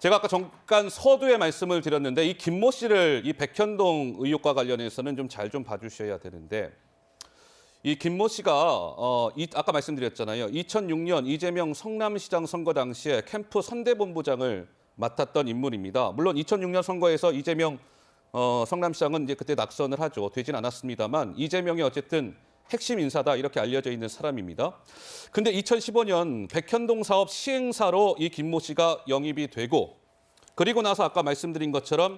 제가 아까 잠깐 서두에 말씀을 드렸는데 이 김모 씨를 이 백현동 의혹과 관련해서는 좀 잘 좀 봐주셔야 되는데 이 김모 씨가 아까 말씀드렸잖아요. 2006년 이재명 성남시장 선거 당시에 캠프 선대본부장을 맡았던 인물입니다. 물론 2006년 선거에서 이재명 성남시장은 이제 그때 낙선을 하죠. 되진 않았습니다만 이재명이 어쨌든 핵심 인사다 이렇게 알려져 있는 사람입니다. 근데 2015년 백현동 사업 시행사로 이 김모 씨가 영입이 되고 그리고 나서 아까 말씀드린 것처럼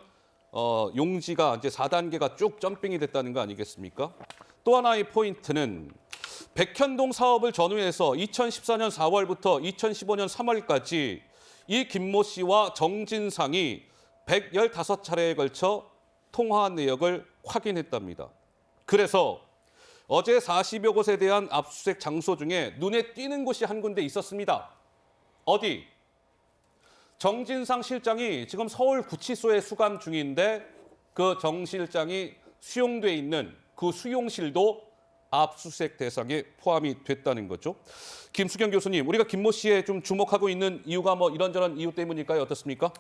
용지가 이제 4단계가 쭉 점핑이 됐다는 거 아니겠습니까? 또 하나의 포인트는 백현동 사업을 전후해서 2014년 4월부터 2015년 3월까지 이 김모 씨와 정진상이 115차례에 걸쳐 통화한 내역을 확인했답니다. 그래서 어제 40여 곳에 대한 압수수색 장소 중에 눈에 띄는 곳이 한 군데 있었습니다. 어디? 정진상 실장이 지금 서울구치소에 수감 중인데 그 정 실장이 수용돼 있는 그 수용실도 압수수색 대상에 포함이 됐다는 거죠. 김수경 교수님, 우리가 김모 씨에 좀 주목하고 있는 이유가 뭐 이런저런 이유 때문일까요? 어떻습니까?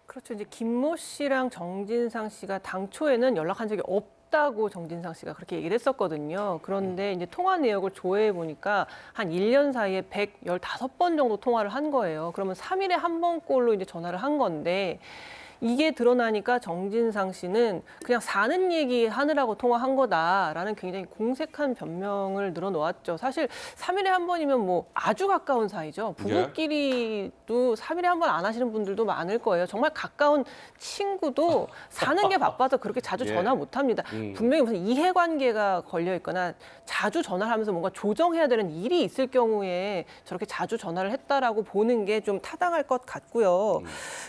그렇죠. 이제 김모 씨랑 정진상 씨가 당초에는 연락한 적이 없다고 정진상 씨가 그렇게 얘기를 했었거든요. 그런데 이제 통화 내역을 조회해 보니까 한 1년 사이에 115번 정도 통화를 한 거예요. 그러면 3일에 한 번꼴로 이제 전화를 한 건데 이게 드러나니까 정진상 씨는 그냥 사는 얘기 하느라고 통화한 거다라는 굉장히 공색한 변명을 늘어놓았죠. 사실 3일에 한 번이면 뭐 아주 가까운 사이죠. 부부끼리도 3일에 한 번 안 하시는 분들도 많을 거예요. 정말 가까운 친구도 사는 게 바빠서 그렇게 자주 전화 못 합니다. 분명히 무슨 이해관계가 걸려 있거나 자주 전화를 하면서 뭔가 조정해야 되는 일이 있을 경우에 저렇게 자주 전화를 했다라고 보는 게 좀 타당할 것 같고요.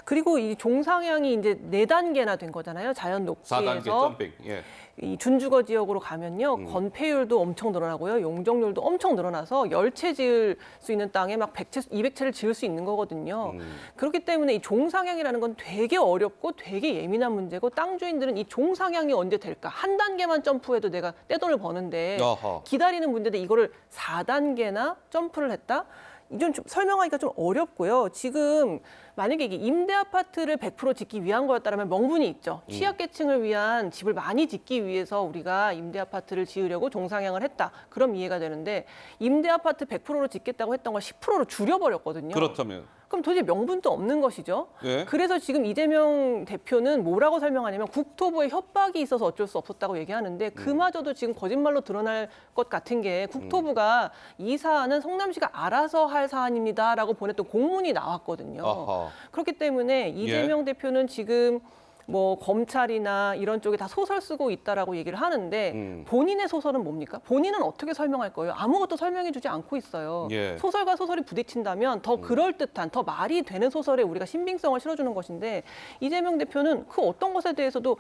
그리고 이 종상향 이제 4단계나 된 거잖아요. 자연 녹지에서 4단계 점핑. 예. 이 준주거 지역으로 가면요. 건폐율도 엄청 늘어나고요. 용적률도 엄청 늘어나서 10채 지을 수 있는 땅에 막 100채, 200채를 지을 수 있는 거거든요. 그렇기 때문에 이 종상향이라는 건 되게 어렵고 되게 예민한 문제고 땅 주인들은 이 종상향이 언제 될까? 한 단계만 점프해도 내가 떼돈을 버는데 기다리는 문제인데 이거를 4단계나 점프를 했다? 이건 좀 설명하기가 좀 어렵고요. 지금 만약에 이게 임대 아파트를 100% 짓기 위한 거였다면 명분이 있죠. 취약계층을 위한 집을 많이 짓기 위해서 우리가 임대 아파트를 지으려고 종상향을 했다. 그럼 이해가 되는데 임대 아파트 100%로 짓겠다고 했던 걸 10%로 줄여버렸거든요. 그렇다면. 그럼 도저히 명분도 없는 것이죠. 예. 그래서 지금 이재명 대표는 뭐라고 설명하냐면 국토부의 협박이 있어서 어쩔 수 없었다고 얘기하는데 그마저도 지금 거짓말로 드러날 것 같은 게 국토부가 이 사안은 성남시가 알아서 할 사안입니다라고 보냈던 공문이 나왔거든요. 아하. 그렇기 때문에 이재명 대표는 지금 뭐 검찰이나 이런 쪽에 다 소설 쓰고 있다라고 얘기를 하는데 본인의 소설은 뭡니까? 본인은 어떻게 설명할 거예요? 아무것도 설명해주지 않고 있어요. 예. 소설과 소설이 부딪힌다면 더 그럴듯한, 더 말이 되는 소설에 우리가 신빙성을 실어주는 것인데 이재명 대표는 그 어떤 것에 대해서도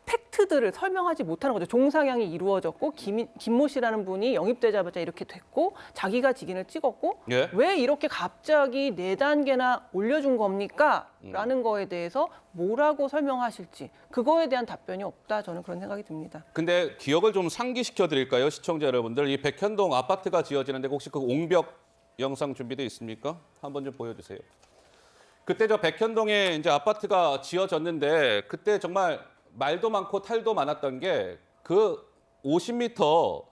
팩트들을 설명하지 못하는 거죠. 종상향이 이루어졌고 김모 씨라는 분이 영입되자마자 이렇게 됐고 자기가 직인을 찍었고 예. 왜 이렇게 갑자기 4단계나 올려준 겁니까? 라는 거에 대해서 뭐라고 설명하실지 그거에 대한 답변이 없다. 저는 그런 생각이 듭니다. 근데 기억을 좀 상기시켜 드릴까요? 시청자 여러분들. 이 백현동 아파트가 지어지는데 혹시 그 옹벽 영상 준비되어 있습니까? 한번 좀 보여주세요. 그때 저 백현동에 이제 아파트가 지어졌는데 그때 정말 말도 많고 탈도 많았던 게 그 50m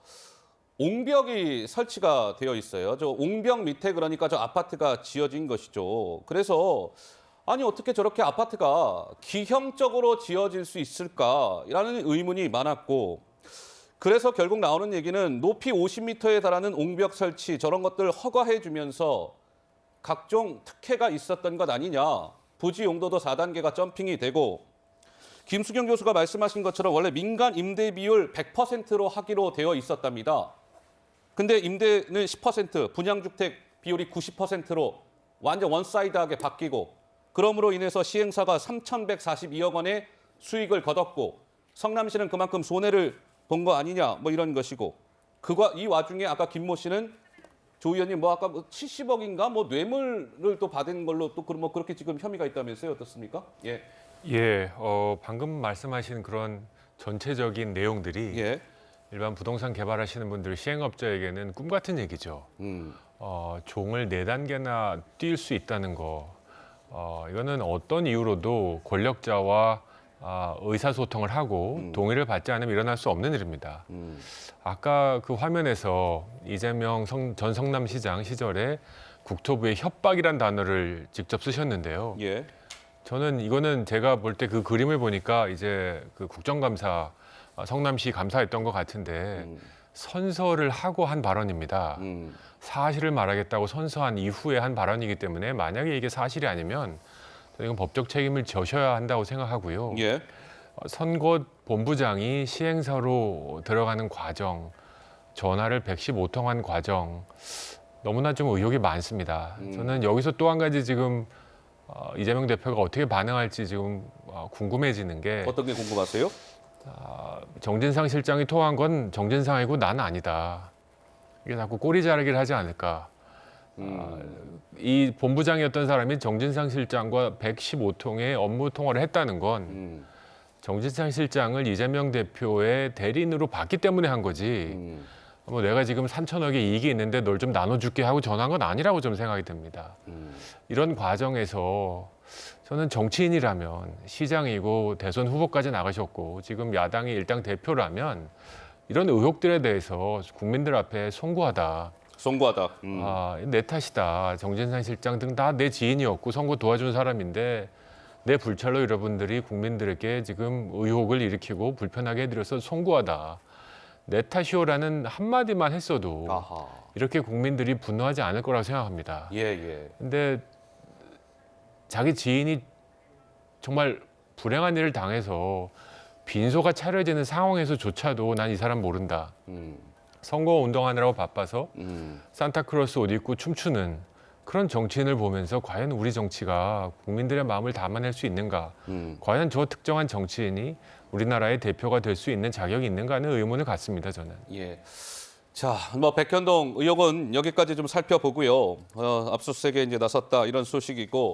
옹벽이 설치가 되어 있어요. 저 옹벽 밑에 그러니까 저 아파트가 지어진 것이죠. 그래서 아니 어떻게 저렇게 아파트가 기형적으로 지어질 수 있을까라는 의문이 많았고 그래서 결국 나오는 얘기는 높이 50m에 달하는 옹벽 설치 저런 것들 허가해 주면서 각종 특혜가 있었던 것 아니냐. 부지 용도도 4단계가 점핑이 되고 김수경 교수가 말씀하신 것처럼 원래 민간 임대 비율 100%로 하기로 되어 있었답니다. 근데 임대는 10%, 분양주택 비율이 90%로 완전 원사이드하게 바뀌고 그럼으로 인해서 시행사가 3,142억 원의 수익을 거뒀고 성남시는 그만큼 손해를 본 거 아니냐 뭐 이런 것이고 이 와중에 아까 김모 씨는 조 의원님 뭐 아까 70억인가 뭐 뇌물을 또 받은 걸로 또 뭐 그렇게 지금 혐의가 있다면서요. 어떻습니까? 예. 예, 방금 말씀하신 그런 전체적인 내용들이 일반 부동산 개발하시는 분들 시행업자에게는 꿈 같은 얘기죠. 종을 4단계나 뛸 수 있다는 거, 이거는 어떤 이유로도 권력자와 의사소통을 하고 동의를 받지 않으면 일어날 수 없는 일입니다. 아까 그 화면에서 이재명 전 성남시장 시절에 국토부의 협박이란 단어를 직접 쓰셨는데요. 예. 저는 이거는 제가 볼 때 그 그림을 보니까 이제 그 국정감사 성남시 감사했던 것 같은데 선서를 하고 한 발언입니다. 사실을 말하겠다고 선서한 이후에 한 발언이기 때문에 만약에 이게 사실이 아니면 이건 법적 책임을 져셔야 한다고 생각하고요. 예. 선거 본부장이 시행사로 들어가는 과정, 전화를 115통한 과정 너무나 좀 의혹이 많습니다. 저는 여기서 또 한 가지 지금 이재명 대표가 어떻게 반응할지 지금 궁금해지는 게 어떤 게 궁금하세요? 정진상 실장이 통한 건 정진상이고 나는 아니다. 이게 자꾸 꼬리 자르기를 하지 않을까. 이 본부장이었던 사람이 정진상 실장과 115통의 업무 통화를 했다는 건 정진상 실장을 이재명 대표의 대리인으로 봤기 때문에 한 거지. 뭐 내가 지금 3천억의 이익이 있는데 널 좀 나눠줄게 하고 전화한 건 아니라고 좀 생각이 듭니다. 이런 과정에서 저는 정치인이라면 시장이고 대선 후보까지 나가셨고 지금 야당의 일당 대표라면 이런 의혹들에 대해서 국민들 앞에 송구하다. 송구하다. 내 탓이다. 정진상 실장 등 다 내 지인이었고 선거 도와준 사람인데 내 불찰로 여러분들이 국민들에게 지금 의혹을 일으키고 불편하게 해드려서 송구하다. 내 탓이오라는 한마디만 했어도 아하. 이렇게 국민들이 분노하지 않을 거라고 생각합니다. 예, 예. 근데 자기 지인이 정말 불행한 일을 당해서 빈소가 차려지는 상황에서조차도 난 이 사람 모른다. 선거 운동하느라고 바빠서 산타크로스 옷 입고 춤추는 그런 정치인을 보면서 과연 우리 정치가 국민들의 마음을 담아낼 수 있는가? 과연 저 특정한 정치인이 우리나라의 대표가 될 수 있는 자격이 있는가 하는 의문을 갖습니다, 저는. 예. 자, 뭐 백현동 의혹은 여기까지 좀 살펴보고요. 압수수색에 이제 나섰다 이런 소식이고